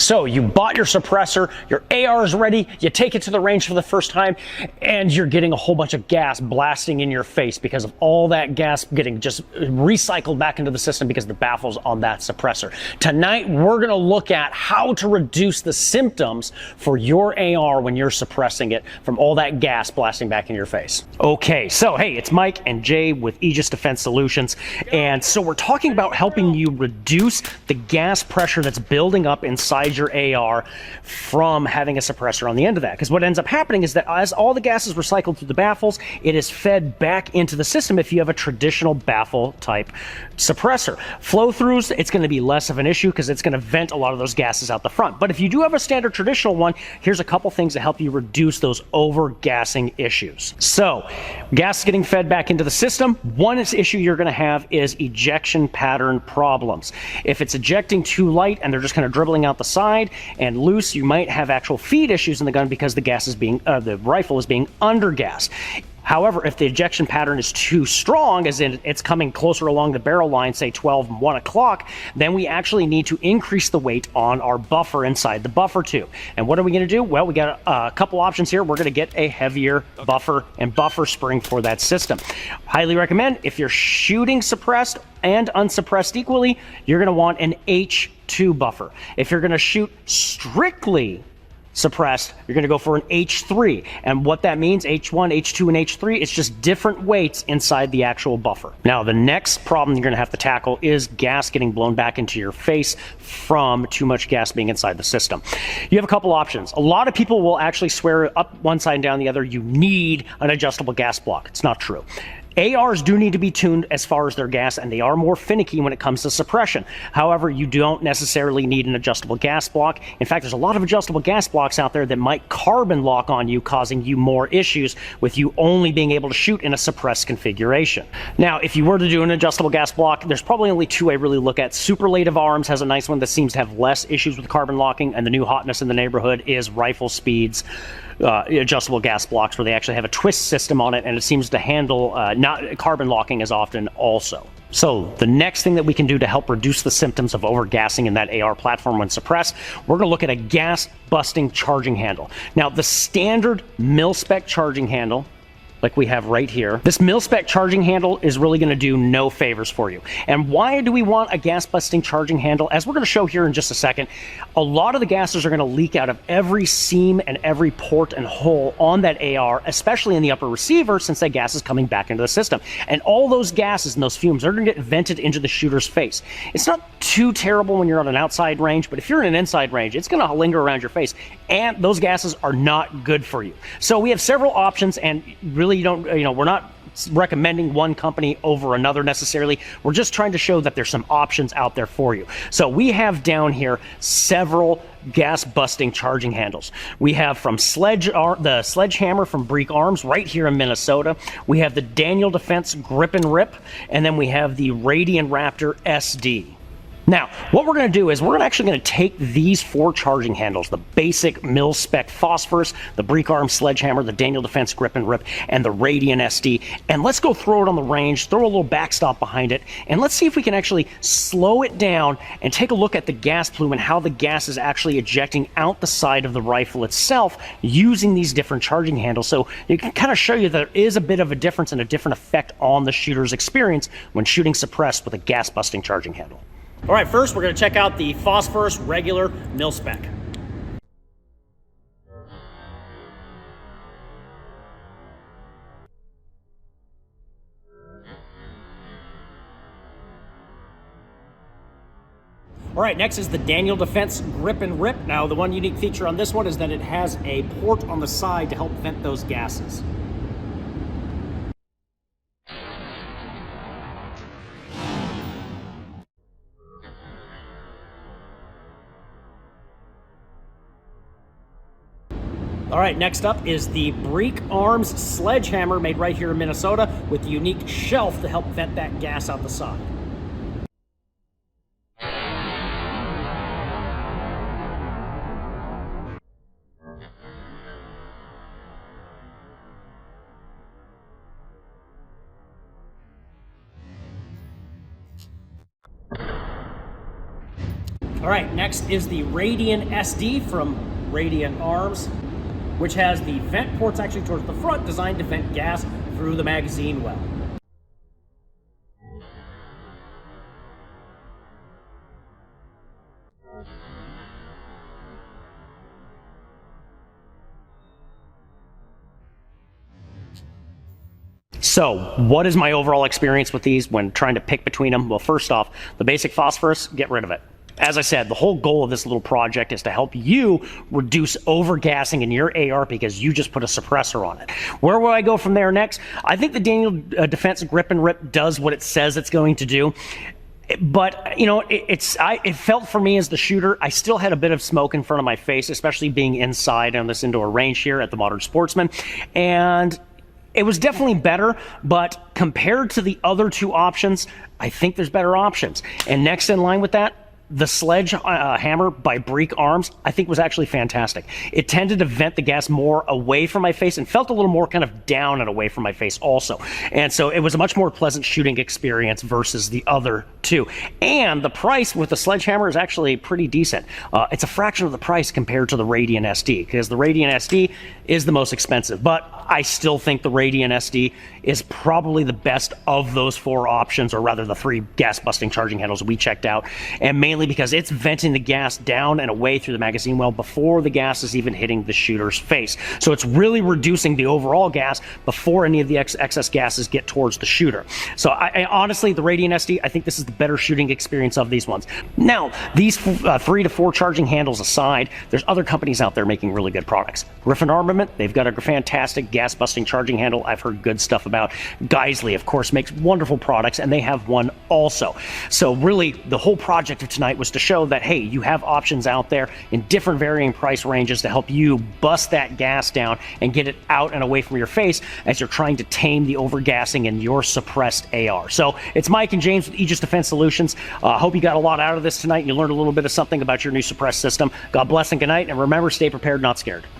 So you bought your suppressor, your AR is ready, you take it to the range for the first time, and you're getting a whole bunch of gas blasting in your face because of all that gas getting just recycled back into the system because the baffle's on that suppressor. Tonight, we're going to look at how to reduce the symptoms for your AR when you're suppressing it from all that gas blasting back in your face. Okay, so hey, it's Mike and Jay with Aegis Defense Solutions, and so we're talking about helping you reduce the gas pressure that's building up inside your AR from having a suppressor on the end of that. Because what ends up happening is that as all the gas is recycled through the baffles, it is fed back into the system if you have a traditional baffle type suppressor. Flow throughs, it's going to be less of an issue because it's going to vent a lot of those gases out the front. But if you do have a standard traditional one, here's a couple things to help you reduce those over-gassing issues. So, gas is getting fed back into the system. One issue you're going to have is ejection pattern problems. If it's ejecting too light and they're just kind of dribbling out the side and loose, you might have actual feed issues in the gun because the gas is being, the rifle is being undergassed. However, if the ejection pattern is too strong, as in it's coming closer along the barrel line, say 12 and 1 o'clock, then we actually need to increase the weight on our buffer inside the buffer tube. And what are we going to do? Well, we got a couple options here. We're going to get a heavier buffer and buffer spring for that system. Highly recommend, if you're shooting suppressed and unsuppressed equally, you're going to want an H2 buffer. If you're going to shoot strictly suppressed, you're going to go for an H3. And what that means, H1, H2, and H3, it's just different weights inside the actual buffer. Now, the next problem you're going to have to tackle is gas getting blown back into your face from too much gas being inside the system. You have a couple options. A lot of people will actually swear up one side and down the other, you need an adjustable gas block. It's not true. ARs do need to be tuned as far as their gas, and they are more finicky when it comes to suppression. However, you don't necessarily need an adjustable gas block. In fact, there's a lot of adjustable gas blocks out there that might carbon lock on you, causing you more issues with you only being able to shoot in a suppressed configuration. Now, if you were to do an adjustable gas block, there's probably only two I really look at. Superlative Arms has a nice one that seems to have less issues with carbon locking, and the new hotness in the neighborhood is Rifle Speed's adjustable gas blocks, where they actually have a twist system on it, and it seems to handle not carbon locking as often also. So the next thing that we can do to help reduce the symptoms of overgassing in that AR platform when suppressed, we're going to look at a gas busting charging handle. Now, the standard mil-spec charging handle, like we have right here, this mil-spec charging handle is really going to do no favors for you. And why do we want a gas busting charging handle? As we're going to show here in just a second, a lot of the gases are going to leak out of every seam and every port and hole on that AR, especially in the upper receiver, since that gas is coming back into the system. And all those gases and those fumes are going to get vented into the shooter's face. It's not too terrible when you're on an outside range, but if you're in an inside range, it's going to linger around your face, and those gases are not good for you. So we have several options, and really we're not recommending one company over another necessarily. We're just trying to show that there's some options out there for you. So we have down here several gas busting charging handles. We have from the Sledgehammer from Breek Arms right here in Minnesota. We have the Daniel Defense Grip and Rip, and then we have the Radian Raptor SD. Now, what we're going to do is we're actually going to take these four charging handles, the basic mil-spec phosphorus, the Breek Arms Sledgehammer, the Daniel Defense Grip and Rip, and the Radian SD, and let's go throw it on the range, throw a little backstop behind it, and let's see if we can actually slow it down and take a look at the gas plume and how the gas is actually ejecting out the side of the rifle itself using these different charging handles. So you can kind of show you that there is a bit of a difference and a different effect on the shooter's experience when shooting suppressed with a gas-busting charging handle. All right, first we're going to check out the phosphorus regular mil-spec. All right, next is the Daniel Defense Grip and Rip. Now, the one unique feature on this one is that it has a port on the side to help vent those gases. All right, next up is the Breek Arms Sledgehammer, made right here in Minnesota, with the unique shelf to help vent that gas out the side. All right, next is the Radian SD from Radian Arms, which has the vent ports actually towards the front, designed to vent gas through the magazine well. So, what is my overall experience with these when trying to pick between them? Well, first off, the basic phosphorus, get rid of it. As I said, the whole goal of this little project is to help you reduce overgassing in your AR because you just put a suppressor on it. Where will I go from there next? I think the Daniel Defense Grip and Rip does what it says it's going to do. But, you know, it felt for me as the shooter, I still had a bit of smoke in front of my face, especially being inside on this indoor range here at the Modern Sportsman. And it was definitely better, but compared to the other two options, I think there's better options. And next in line with that, the Sledgehammer by Breek Arms, I think was actually fantastic. It tended to vent the gas more away from my face and felt a little more kind of down and away from my face also. And so it was a much more pleasant shooting experience versus the other two. And the price with the Sledgehammer is actually pretty decent. It's a fraction of the price compared to the Radian SD, because the Radian SD is the most expensive. But I still think the Radian SD is probably the best of those four options, or rather the three gas-busting charging handles we checked out, and mainly because it's venting the gas down and away through the magazine well before the gas is even hitting the shooter's face. So it's really reducing the overall gas before any of the excess gases get towards the shooter. So I honestly, the Radian SD, I think this is the better shooting experience of these ones. Now, these 3 to 4 charging handles aside, there's other companies out there making really good products. Griffin Armament, they've got a fantastic gas-busting charging handle I've heard good stuff about. Geisley, of course, makes wonderful products, and they have one also. So really, the whole project of tonight was to show that, hey, you have options out there in different varying price ranges to help you bust that gas down and get it out and away from your face as you're trying to tame the overgassing in your suppressed AR. So it's Mike and James with Aegis Defense Solutions. Hope you got a lot out of this tonight and you learned a little bit of something about your new suppressed system. God bless and good night, and remember, stay prepared, not scared.